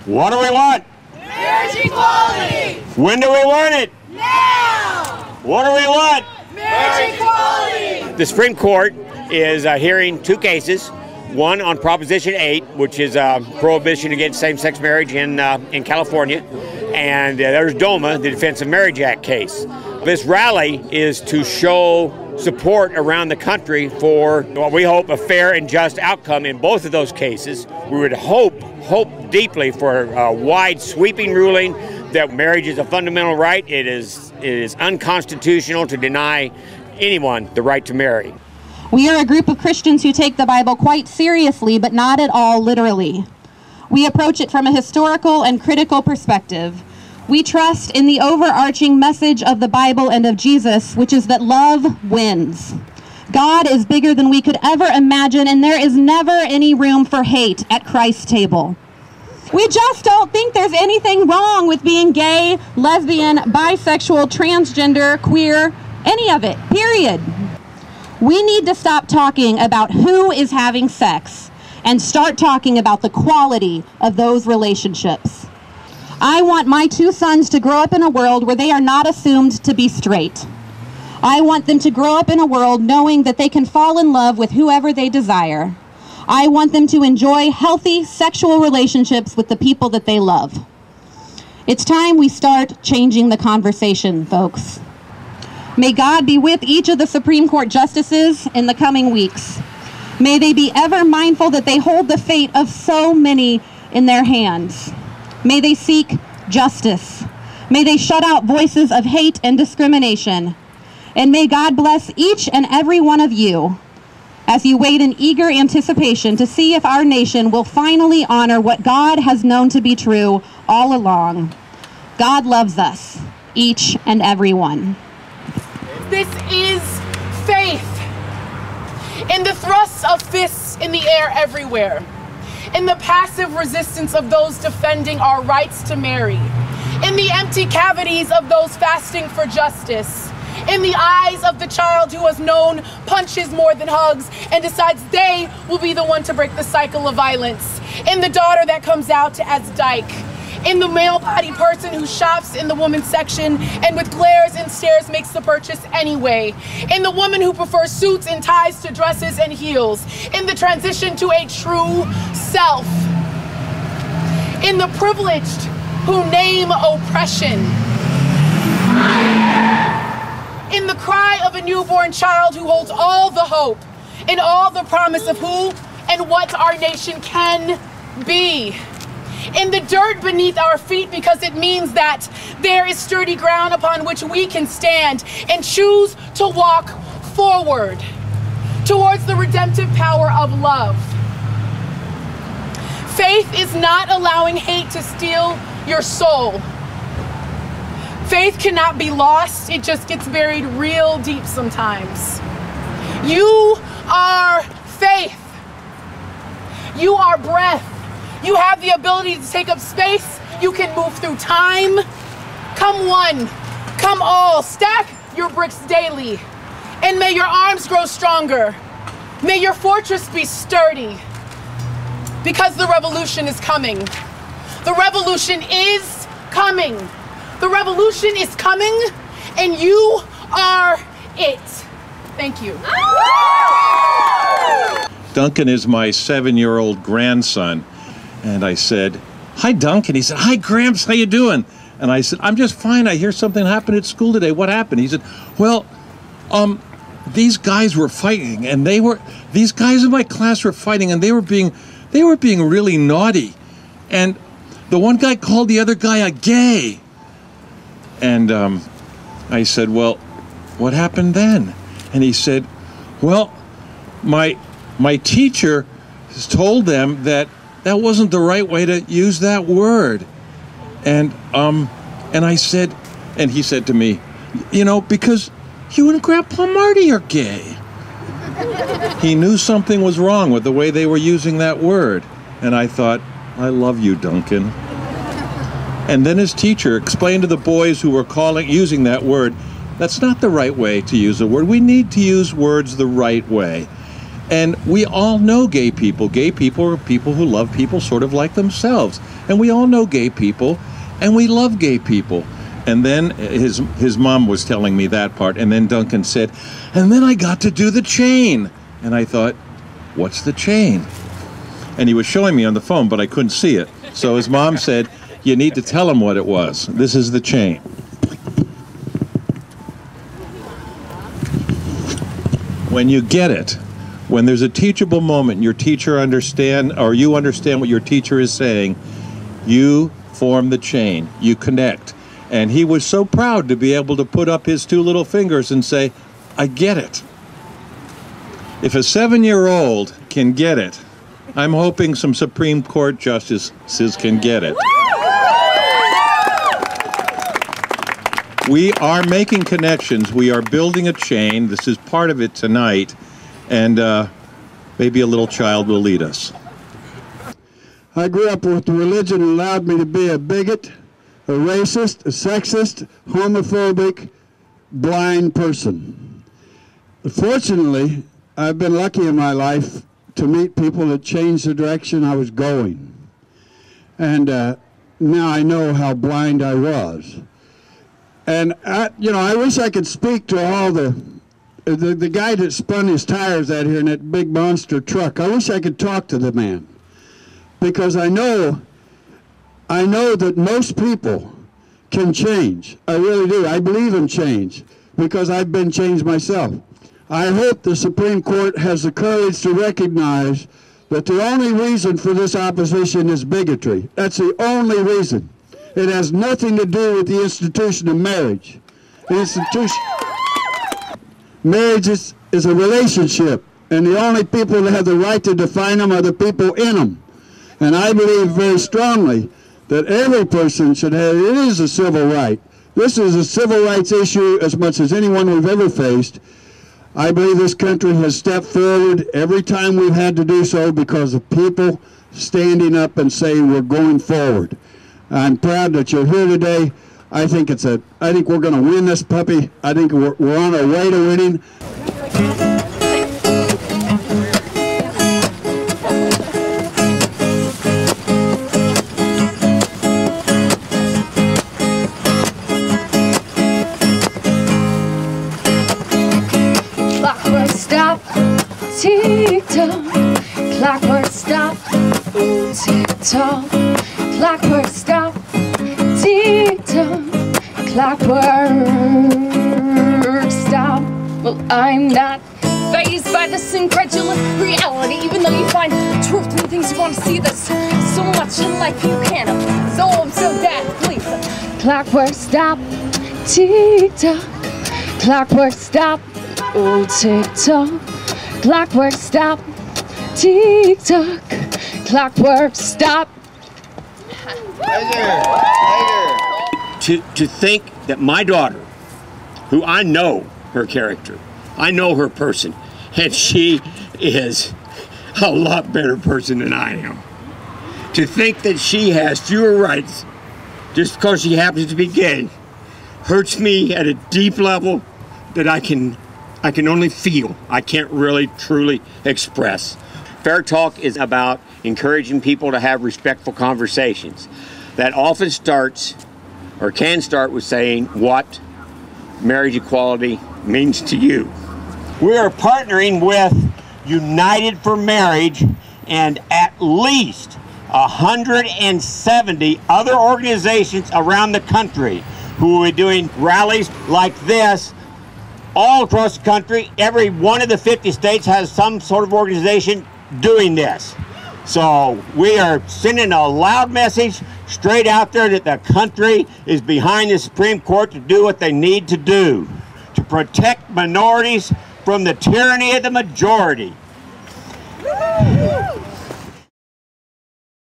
What do we want? Marriage equality! When do we want it? Now! What do we want? Marriage equality! The Supreme Court is hearing two cases. One on Proposition 8, which is prohibition against same-sex marriage in California. And there's DOMA, the Defense of Marriage Act case. This rally is to show support around the country for what we hope a fair and just outcome in both of those cases. We would hope deeply for a wide sweeping ruling that marriage is a fundamental right. It is unconstitutional to deny anyone the right to marry. We are a group of Christians who take the Bible quite seriously, but not at all literally. We approach it from a historical and critical perspective. We trust in the overarching message of the Bible and of Jesus, which is that love wins. God is bigger than we could ever imagine, and there is never any room for hate at Christ's table. We just don't think there's anything wrong with being gay, lesbian, bisexual, transgender, queer, any of it, period. We need to stop talking about who is having sex and start talking about the quality of those relationships. I want my two sons to grow up in a world where they are not assumed to be straight. I want them to grow up in a world knowing that they can fall in love with whoever they desire. I want them to enjoy healthy sexual relationships with the people that they love. It's time we start changing the conversation, folks. May God be with each of the Supreme Court justices in the coming weeks. May they be ever mindful that they hold the fate of so many in their hands. May they seek justice. May they shut out voices of hate and discrimination. And may God bless each and every one of you as you wait in eager anticipation to see if our nation will finally honor what God has known to be true all along. God loves us, each and every one. This is faith. In the thrusts of fists in the air everywhere. In the passive resistance of those defending our rights to marry. In the empty cavities of those fasting for justice. In the eyes of the child who has known punches more than hugs and decides they will be the one to break the cycle of violence. In the daughter that comes out as dyke. In the male-bodied person who shops in the women's section and with glares and stares makes the purchase anyway. In the woman who prefers suits and ties to dresses and heels. In the transition to a true self. In the privileged who name oppression. In the cry of a newborn child who holds all the hope and all the promise of who and what our nation can be. In the dirt beneath our feet, because it means that there is sturdy ground upon which we can stand and choose to walk forward towards the redemptive power of love. Faith is not allowing hate to steal your soul. Faith cannot be lost, it just gets buried real deep sometimes. You are faith. You are breath. You have the ability to take up space. You can move through time. Come one, come all. Stack your bricks daily. And may your arms grow stronger. May your fortress be sturdy. Because the revolution is coming. The revolution is coming. The revolution is coming, and you are it. Thank you. Duncan is my 7-year-old grandson. And I said, "Hi, Duncan." He said, "Hi, Gramps, how you doing?" And I said, "I'm just fine. I hear something happened at school today. What happened?" He said, "Well, these guys were fighting, and these guys in my class were fighting, and they were being really naughty. And the one guy called the other guy a gay." And I said, "Well, what happened then?" And he said, "Well, my teacher told them that wasn't the right way to use that word." And I said, and he said to me, "You know, because you and Grandpa Marty are gay." He knew something was wrong with the way they were using that word. And I thought, I love you, Duncan. And then his teacher explained to the boys who were using that word, that's not the right way to use a word. We need to use words the right way. And we all know gay people. Gay people are people who love people sort of like themselves. And we all know gay people, and we love gay people. And then his mom was telling me that part, and then Duncan said, and then I got to do the chain. And I thought, what's the chain? And he was showing me on the phone, but I couldn't see it. So his mom said, you need to tell him what it was. This is the chain. When you get it, when there's a teachable moment, your teacher understand, or you understand what your teacher is saying, you form the chain, you connect. And he was so proud to be able to put up his two little fingers and say, I get it. If a 7-year-old can get it, I'm hoping some Supreme Court justices can get it. We are making connections. We are building a chain. This is part of it tonight. And maybe a little child will lead us. I grew up with a religion that allowed me to be a bigot, a racist, a sexist, homophobic, blind person. Fortunately, I've been lucky in my life to meet people that changed the direction I was going. And now I know how blind I was. And I wish I could speak to all the guy that spun his tires out here in that big monster truck. I wish I could talk to the man. Because I know that most people can change. I really do. I believe in change because I've been changed myself. I hope the Supreme Court has the courage to recognize that the only reason for this opposition is bigotry. That's the only reason. It has nothing to do with the institution of marriage. Marriage is a relationship, and the only people that have the right to define them are the people in them. And I believe very strongly that every person should have, it is a civil right. This is a civil rights issue as much as anyone we've ever faced. I believe this country has stepped forward every time we've had to do so because of people standing up and saying we're going forward. I'm proud that you're here today. I think we're going to win this puppy. I think we're on our way to winning. Clockwork stop, tick-tock. Clockwork stop, tick-tock. Clockwork stop, tick-tock. Clockwork stop. Well, I'm not fazed by this incredulous reality, even though you find truth in the things you want to see. There's so much in life you can't. So I'm so bad, please. Clockwork stop, tick-tock. Clockwork stop, oh tick-tock. Clockwork stop, tick-tock. Clockwork stop. To think that my daughter, who I know her character, I know her person, and she is a lot better person than I am. To think that she has fewer rights just because she happens to be gay hurts me at a deep level that I can only feel. I can't really truly express. Fair Talk is about encouraging people to have respectful conversations. That often starts, or can start, with saying what marriage equality means to you. We are partnering with United for Marriage and at least 170 other organizations around the country who will be doing rallies like this all across the country. Every one of the 50 states has some sort of organization doing this. So we are sending a loud message straight out there that the country is behind the Supreme Court to do what they need to do, to protect minorities from the tyranny of the majority.